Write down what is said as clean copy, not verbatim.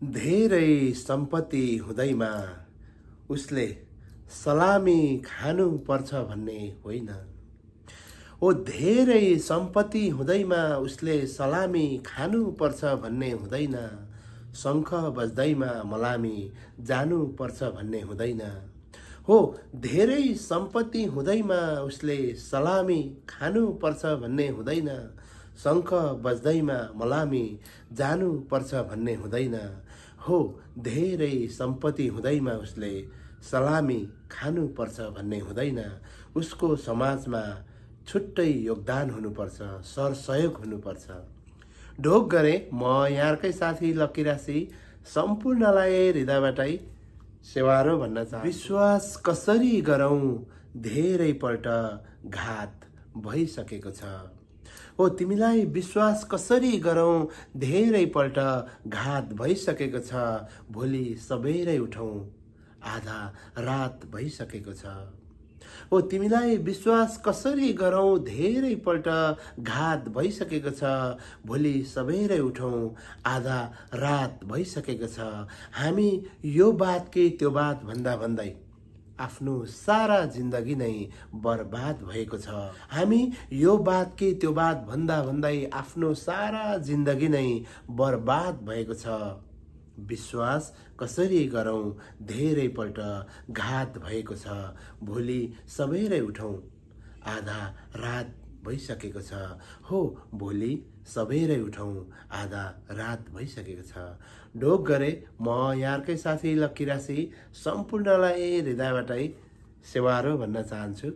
धेरै सम्पत्ति हुँदैमा उसले सलामी खानु पर्छ भन्ने होइन। ओ धेरै सम्पत्ति हुँदैमा उसले सलामी खानु पर्छ भन्ने हुँदैन। शङ्ख बज्दैमा मलामी जानु पर्छ भन्ने हुँदैन। हो धेरै सम्पत्ति हुँदैमा उसले सलामी खानु पर्छ भन्ने हुँदैन। शङ्ख बज्दैमा मलामी जानु पर्छ भन्ने हुँदैन। हो धेरै सम्पत्ति हुँदैमा उसले सलामी खानु पर्छ भन्ने हुँदैन। उसको समाजमा छुट्टै योगदान हुनुपर्छ, सरसहयोग हुनुपर्छ। ढोक गरे म यहाँकै साथी लक्की राशि सम्पूर्णलाई हृदयबाटै सेवारो भन्न चाहन्छु। विश्वास कसरी गरौँ धेरैपल्ट घात भइसकेको छ। हो तिमीलाई विश्वास कसरी गरौँ धेरैपल्ट घात भइसकेको छ। भोलि सबेरै उठौँ आधा रात भइसकेको छ। हो तिमीलाई विश्वास कसरी गरौँ धेरैपल्ट घात भइसकेको छ। भोलि सबेरै उठौँ आधा रात भइसकेको छ। हामी यो बात कि त्यो बात भन्दा भन्दै आफ्नो सारा जिन्दगी नै बर्बाद भएको छ। हामी यो बात कि त्यो बात भन्दा भन्दै आफ्नो सारा जिन्दगी नै बर्बाद भएको छ। विश्वास कसरी गरौँ धेरैपल्ट घात भएको छ। भोलि सबेरै उठौँ आधा रात भइसकेको छ। हो भोलि सबेरै उठौँ आधा रात भइसकेको छ। ढोक गरे म यहाँकै साथी लक्की राशि सम्पूर्णलाई हृदयबाटै सेवारो भन्न चाहन्छु।